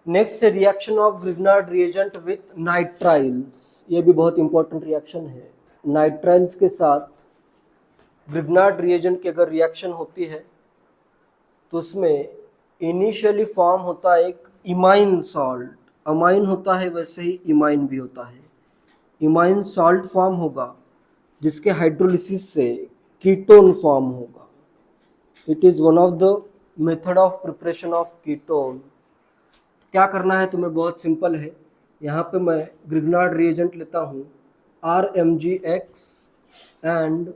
Next है reaction of Grignard reagent with nitriles. ये भी बहुत इंपॉर्टेंट रिएक्शन है। नाइट्राइल्स के साथ ग्रिग्नार्ड रिएजेंट की अगर रिएक्शन होती है तो उसमें इनिशियली फॉर्म होता है एक इमाइन सॉल्ट। अमाइन होता है वैसे ही इमाइन भी होता है। इमाइन सॉल्ट फॉर्म होगा जिसके हाइड्रोलिसिस से कीटोन फॉर्म होगा। It is one of the method of preparation of ketone. क्या करना है तुम्हें, बहुत सिंपल है। यहाँ पे मैं ग्रिग्नार्ड रिएजेंट लेता हूँ RMgX एंड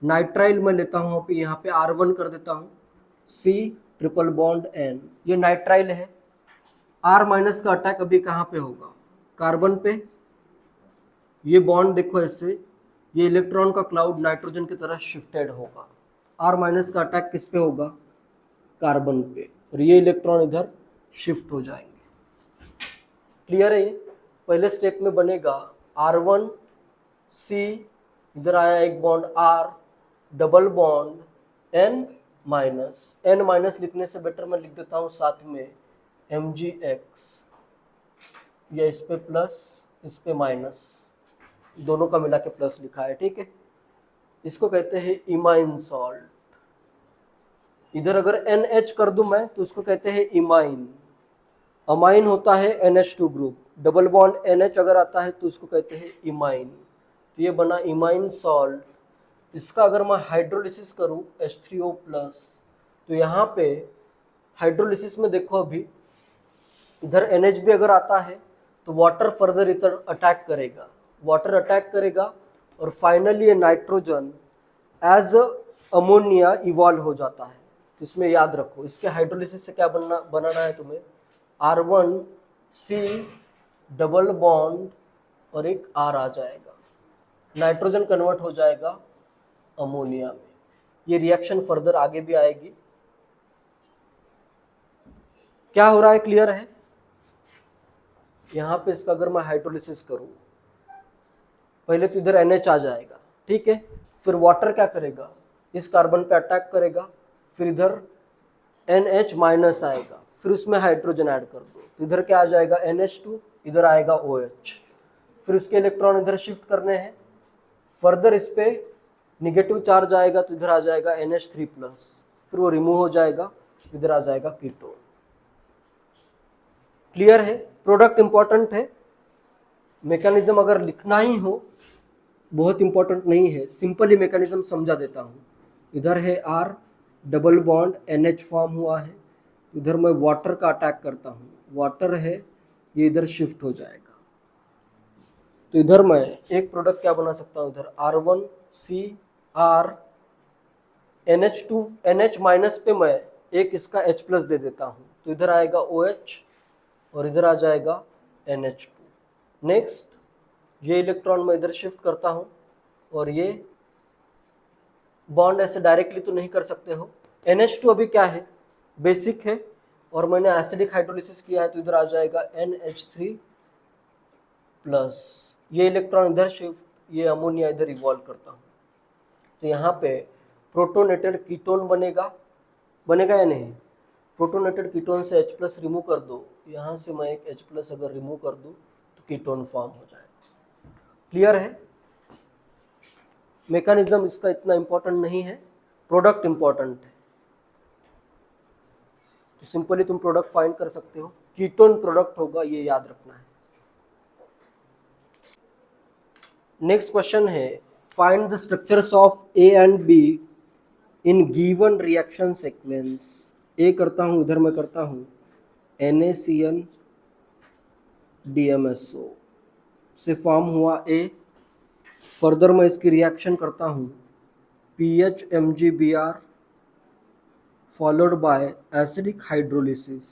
नाइट्राइल में लेता हूँ, यहाँ पे R1 कर देता हूँ C ट्रिपल बॉन्ड N। ये नाइट्राइल है। R माइनस का अटैक अभी कहाँ पे होगा, कार्बन पे। ये बॉन्ड देखो ऐसे, ये इलेक्ट्रॉन का क्लाउड नाइट्रोजन की तरह शिफ्टेड होगा। R माइनस का अटैक किस पे होगा, कार्बन पे, और ये इलेक्ट्रॉन इधर शिफ्ट हो जाएंगे। क्लियर है। ये पहले स्टेप में बनेगा R1 C, इधर आया एक bond R, double bond N minus लिखने से बेटर मैं लिख देता हूँ साथ में MgX। ये इस पे प्लस इस पे माइनस, दोनों का मिला के प्लस लिखा है, ठीक है। इसको कहते हैं इमाइन सॉल्ट। इधर अगर NH कर दूं मैं तो इसको कहते हैं इमाइन। अमाइन होता है NH2 group, double bond NH अगर आता है तो इसको कहते हैं इमाइन। तो ये बना इमाइन सॉल्ट। इसका अगर मैं हाइड्रोलिसिस करूं H3O+, तो यहाँ पे हाइड्रोलिसिस में देखो अभी इधर NH भी अगर आता है तो वाटर फर्दर इधर अटैक करेगा, वाटर अटैक करेगा और फाइनली ये नाइट्रोजन एज अमोनिया इवॉल्व हो जाता है। तो इसमें याद रखो, इसके हाइड्रोलिसिस से क्या बनाना है तुम्हें, R1 C डबल बॉन्ड और एक R आ जाएगा, नाइट्रोजन कन्वर्ट हो जाएगा अमोनिया में। ये रिएक्शन फर्दर आगे भी आएगी। क्या हो रहा है, क्लियर है। यहाँ पे इसका अगर मैं हाइड्रोलिसिस करूं, पहले तो इधर NH आ जाएगा, ठीक है। फिर वाटर क्या करेगा, इस कार्बन पे अटैक करेगा, फिर इधर NH माइनस आएगा, फिर उसमें हाइड्रोजन ऐड कर दो तो इधर क्या आ जाएगा NH2, इधर आएगा OH। फिर उसके इलेक्ट्रॉन इधर शिफ्ट करने हैं, फर्दर इस पे निगेटिव चार्ज आएगा तो इधर आ जाएगा NH3+, फिर वो रिमूव हो जाएगा, इधर आ जाएगा कीटोन। क्लियर है। प्रोडक्ट इंपॉर्टेंट है, मैकेनिज्म अगर लिखना ही हो बहुत इंपॉर्टेंट नहीं है, सिंपली मैकेनिज्म समझा देता हूँ। इधर है R, double bond NH form हुआ है, इधर मैं वाटर का अटैक करता हूँ, वाटर है ये इधर शिफ्ट हो जाएगा। तो इधर मैं एक प्रोडक्ट क्या बना सकता हूँ, इधर R1 C R NH2 NH minus पे मैं एक इसका H+ दे देता हूँ तो इधर आएगा OH और इधर आ जाएगा NH2। नेक्स्ट ये इलेक्ट्रॉन मैं इधर शिफ्ट करता हूँ और ये बॉन्ड ऐसे डायरेक्टली तो नहीं कर सकते हो। NH2 अभी क्या है, बेसिक है, और मैंने एसिडिक हाइड्रोलिसिस किया है तो इधर आ जाएगा NH3+। ये इलेक्ट्रॉन इधर शिफ्ट, ये अमोनिया इधर इवॉल्व करता हूँ तो यहाँ पे प्रोटोनेटेड कीटोन बनेगा या नहीं। प्रोटोनेटेड कीटोन से H+ रिमूव कर दो, यहाँ से मैं एक H+ अगर रिमूव कर दूँ तो कीटोन फॉर्म हो जाएगा। क्लियर है। मैकेनिज्म इसका इतना इंपॉर्टेंट नहीं है, प्रोडक्ट इंपॉर्टेंट है। तो सिंपली तुम प्रोडक्ट फाइंड कर सकते हो, कीटोन प्रोडक्ट होगा, ये याद रखना है। नेक्स्ट क्वेश्चन है find the structures of A and B in given reaction sequence. ए करता हूँ, इधर मैं करता हूँ NaCN DMSO से फॉर्म हुआ A। फर्दर मैं इसकी रिएक्शन करता हूँ PHMgBr followed by acidic hydrolysis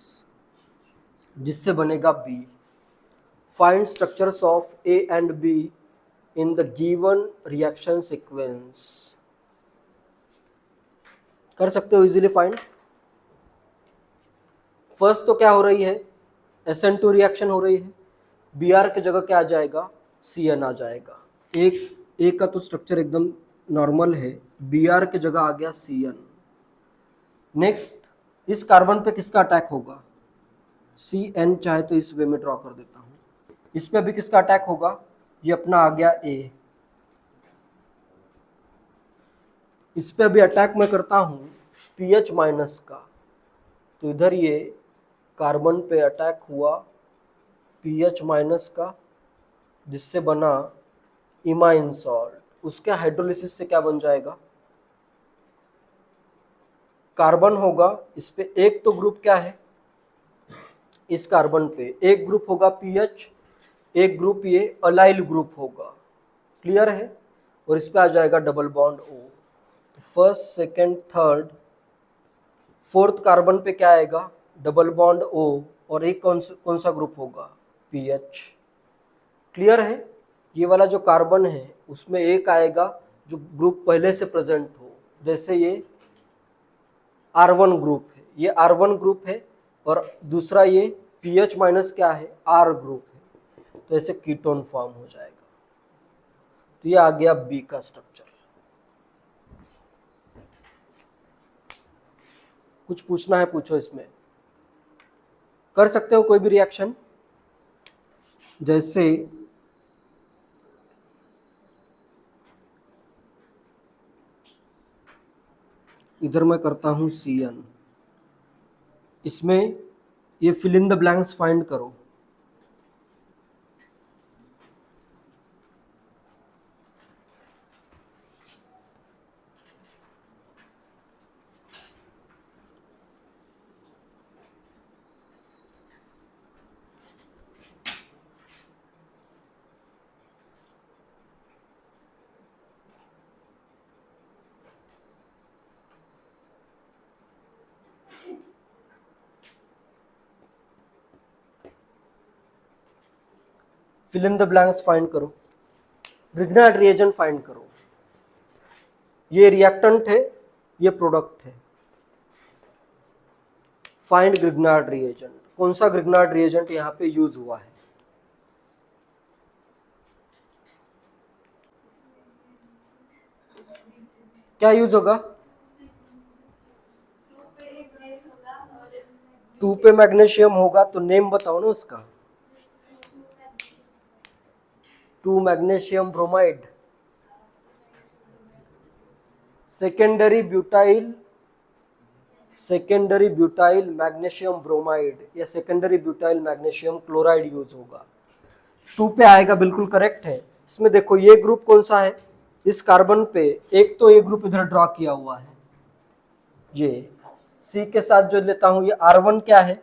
जिससे बनेगा B। Find structures of A and B in the given reaction sequence. कर सकते हो इजीली फाइंड। फर्स्ट तो क्या हो रही है, SN2 रिएक्शन हो रही है, Br की जगह क्या आ जाएगा, CN आ जाएगा। एक का तो स्ट्रक्चर एकदम नॉर्मल है, Br की जगह आ गया CN। नेक्स्ट इस कार्बन पे किसका अटैक होगा, CN चाहे तो इस वे में ड्रॉ कर देता हूँ। इस पे अभी किसका अटैक होगा, ये अपना आ गया A। इस पे अभी अटैक मैं करता हूँ PH माइनस का, तो इधर ये कार्बन पे अटैक हुआ PH माइनस का, जिससे बना इमाइन सॉल्ट। उसके हाइड्रोलिसिस से क्या बन जाएगा, कार्बन होगा इस पे एक तो ग्रुप क्या है, इस कार्बन पे एक ग्रुप होगा PH, एक ग्रुप ये अलाइल ग्रुप होगा, क्लियर है। और इस पे आ जाएगा double bond O। First second third fourth carbon पे क्या आएगा, डबल बॉन्ड O, और एक कौन सा ग्रुप होगा, PH। क्लियर है। ये वाला जो कार्बन है उसमें एक आएगा जो ग्रुप पहले से प्रेजेंट हो, जैसे ये R1 ग्रुप है, ये R1 ग्रुप है, और दूसरा ये PH माइनस क्या है, R ग्रुप है, तो ऐसे कीटोन फॉर्म हो जाएगा। तो ये आ गया B का स्ट्रक्चर। कुछ पूछना है पूछो, इसमें कर सकते हो कोई भी रिएक्शन। जैसे इधर मैं करता हूं CN, इसमें ये fill in the blanks find करो। Fill in the blanks find करो, ग्रिग्नार्ड रिएजेंट फाइंड करो। ये रिएक्टेंट है, ये प्रोडक्ट है। फाइंड ग्रिग्नार्ड रिएजेंट, कौन सा ग्रिग्नार्ड रिएजेंट यहाँ पे यूज हुआ है। क्या यूज होगा, 2 पे मैग्नीशियम होगा, तो नेम बताओ ना उसका। 2 magnesium bromide, secondary butyl magnesium bromide या secondary butyl magnesium chloride use होगा। 2 पे आएगा, बिल्कुल करेक्ट है। इसमें देखो ये ग्रुप कौन सा है, इस कार्बन पे एक तो ये ग्रुप इधर ड्रॉ किया हुआ है, ये C के साथ जो लेता हूं ये R1 क्या है,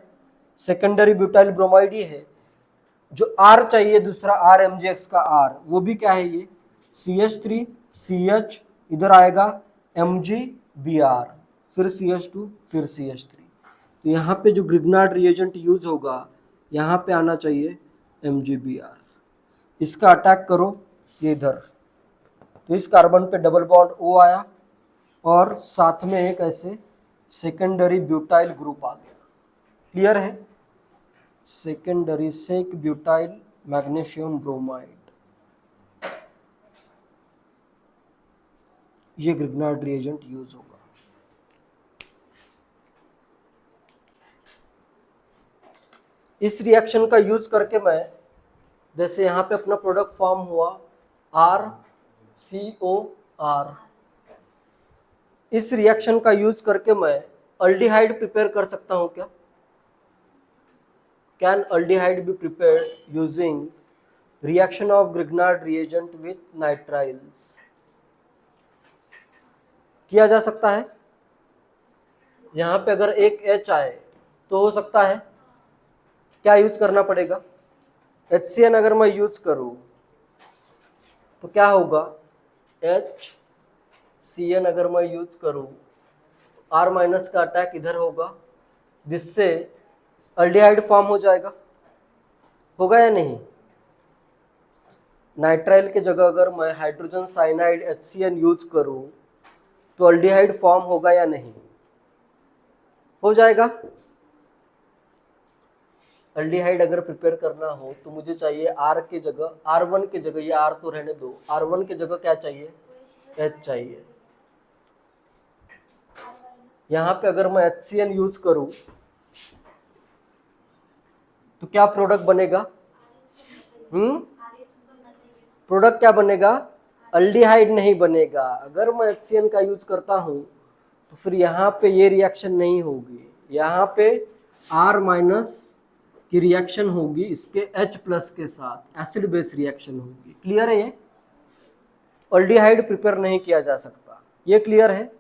सेकेंडरी ब्यूटाइल ब्रोमाइड ही है। जो R चाहिए दूसरा RMgX का R, वो भी क्या है, ये CH3 CH, इधर आएगा MgBr, फिर CH2 फिर CH3। तो यहाँ पे जो ग्रिग्नार्ड रिएजेंट यूज होगा, यहाँ पे आना चाहिए MgBr। इसका अटैक करो ये इधर, तो इस कार्बन पे डबल बॉन्ड O आया, और साथ में एक ऐसे सेकेंडरी ब्यूटाइल ग्रुप आ गया। क्लियर है, secondary sec butyl magnesium bromide, ये ग्रिग्नार्ड रिएजेंट यूज होगा। इस रिएक्शन का यूज करके मैं, जैसे यहाँ पे अपना प्रोडक्ट फॉर्म हुआ RCOR, इस रिएक्शन का यूज करके मैं अल्डिहाइड प्रिपेयर कर सकता हूं क्या। Can aldehyde be prepared using reaction of Grignard reagent with nitriles, किया जा सकता है। यहाँ पे अगर एक H आए तो हो सकता है, क्या यूज करना पड़ेगा, HCN अगर मैं यूज करूं तो क्या होगा, HCN अगर मैं यूज करूं तो R माइनस का अटैक इधर होगा, जिससे अल्डिहाइड फॉर्म हो जाएगा, होगा या नहीं। नाइट्राइल के जगह अगर मैं हाइड्रोजन साइनाइड HCN यूज करूं तो अल्डिहाइड फॉर्म होगा या नहीं, हो जाएगा। अल्डिहाइड अगर प्रिपेयर करना हो तो मुझे चाहिए R के जगह, R1 के जगह, ये R तो रहने दो, R1 के जगह क्या चाहिए, H चाहिए। यहाँ पे अगर मैं HCN यूज करूं तो क्या प्रोडक्ट बनेगा? प्रोडक्ट क्या बनेगा? अल्डिहाइड नहीं बनेगा। अगर मैं HCN का यूज करता हूं तो फिर यहाँ पे ये रिएक्शन नहीं होगी, यहाँ पे R- की रिएक्शन होगी इसके H+ के साथ, एसिड बेस रिएक्शन होगी। क्लियर है? ये अल्डिहाइड प्रिपेयर नहीं किया जा सकता, ये क्लियर है?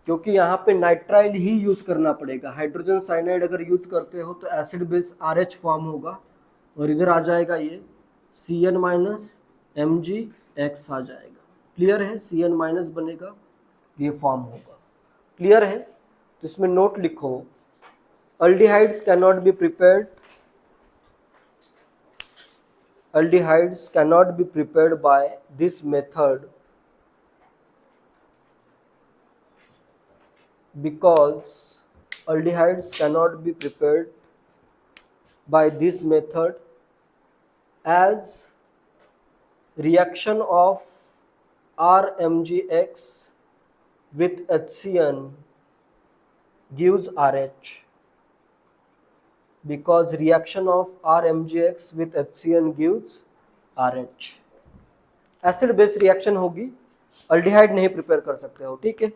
क्योंकि यहाँ पे नाइट्राइल ही यूज करना पड़ेगा। हाइड्रोजन साइनाइड अगर यूज करते हो तो एसिड बेस RH फॉर्म होगा और इधर आ जाएगा ये Cn- Mgx आ जाएगा। क्लियर है? Cn- बनेगा, ये फॉर्म होगा। क्लियर है? तो इसमें नोट लिखो, aldehydes cannot be prepared by this method because aldehydes cannot be prepared by this method as reaction of RMgx with HCN gives RH, because reaction of RMgx with HCN gives RH। Acid base reaction होगी, aldehyde नहीं prepare कर सकते हो। ठीक है?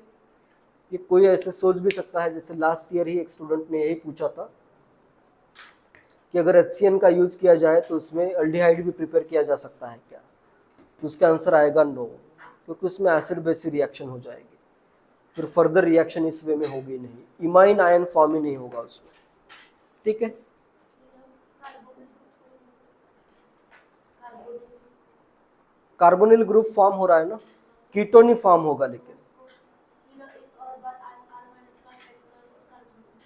ये कोई ऐसे सोच भी सकता है, जैसे लास्ट ईयर ही एक स्टूडेंट ने यही पूछा था कि अगर HCN का यूज किया जाए तो उसमें अल्डिहाइड भी प्रिपेयर किया जा सकता है क्या? तो उसका आंसर आएगा नो, क्योंकि उसमें एसिड बेस रिएक्शन हो जाएगी, फिर फर्दर रिएक्शन इस वे में होगी नहीं, इमाइन आयन फॉर्म ही नहीं होगा उसमें। ठीक है? कार्बोनिल ग्रुप फॉर्म हो रहा है ना, कीटोन ही फॉर्म होगा। लेकिन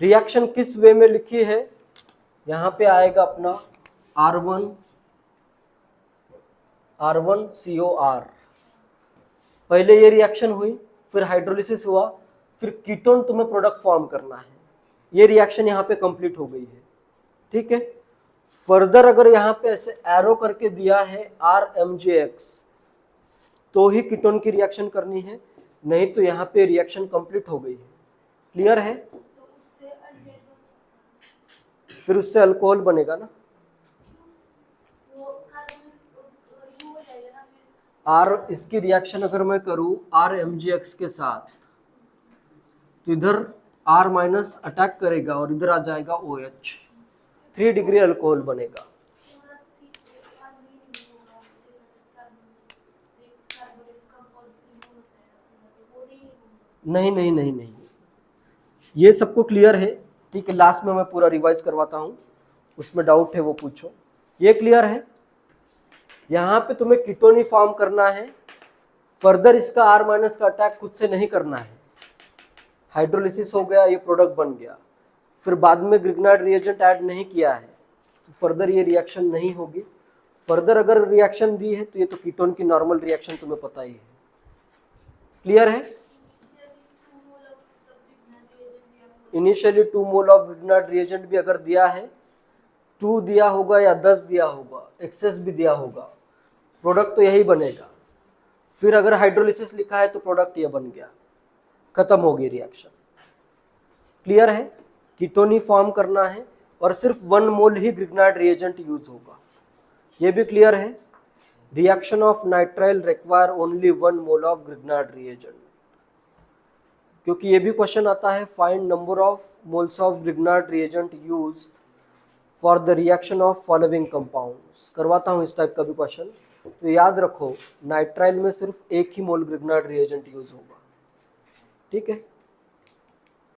रिएक्शन किस वे में लिखी है? यहां पे आएगा अपना R1COR। पहले ये रिएक्शन हुई, फिर हाइड्रोलिसिस हुआ, फिर कीटोन तुम्हें प्रोडक्ट फॉर्म करना है। ये रिएक्शन यहाँ पे कंप्लीट हो गई है। ठीक है? फर्दर अगर यहाँ पे ऐसे एरो करके दिया है RMgx तो ही कीटोन की रिएक्शन करनी है, नहीं तो यहाँ पे रिएक्शन कंप्लीट हो गई है। क्लियर है? फिर उससे अल्कोहल बनेगा ना, R इसकी रिएक्शन अगर मैं करूं RMgx के साथ तो इधर R- अटैक करेगा और इधर आ जाएगा OH, 3 डिग्री अल्कोहल बनेगा। नहीं नहीं नहीं नहीं, ये सबको क्लियर है? ठीक है, लास्ट में मैं पूरा रिवाइज करवाता हूं, उसमें डाउट है वो पूछो। ये क्लियर है? यहाँ पे तुम्हें कीटोन फॉर्म करना है, फर्दर इसका R- का अटैक खुद से नहीं करना है। हाइड्रोलिसिस हो गया, ये प्रोडक्ट बन गया, फिर बाद में ग्रिग्नार्ड रिएजेंट ऐड नहीं किया है तो फर्दर ये रिएक्शन नहीं होगी। फर्दर अगर रिएक्शन दी है तो ये तो कीटोन की नॉर्मल रिएक्शन तुम्हें पता ही है। क्लियर है? Initially 2 mole of Grignard reagent भी अगर दिया है, 2 दिया होगा या 10 दिया होगा, एक्सेस भी दिया होगा, प्रोडक्ट तो यही बनेगा। फिर अगर हाइड्रोलिसिस लिखा है तो प्रोडक्ट ये बन गया, खत्म हो गई रिएक्शन। क्लियर है? कीटोन फॉर्म करना है और सिर्फ 1 मोल ही ग्रिग्नार्ड रिएजेंट यूज होगा। ये भी क्लियर है? Reaction of nitrile require only 1 mole of Grignard reagent, क्योंकि ये भी क्वेश्चन आता है, find number of moles of Grignard reagent used for the reaction of following compounds. करवाता हूँ इस टाइप का भी क्वेश्चन, तो याद रखो नाइट्राइल में सिर्फ 1 ही मोल ग्रिग्नार्ड रिएजेंट यूज होगा। ठीक है?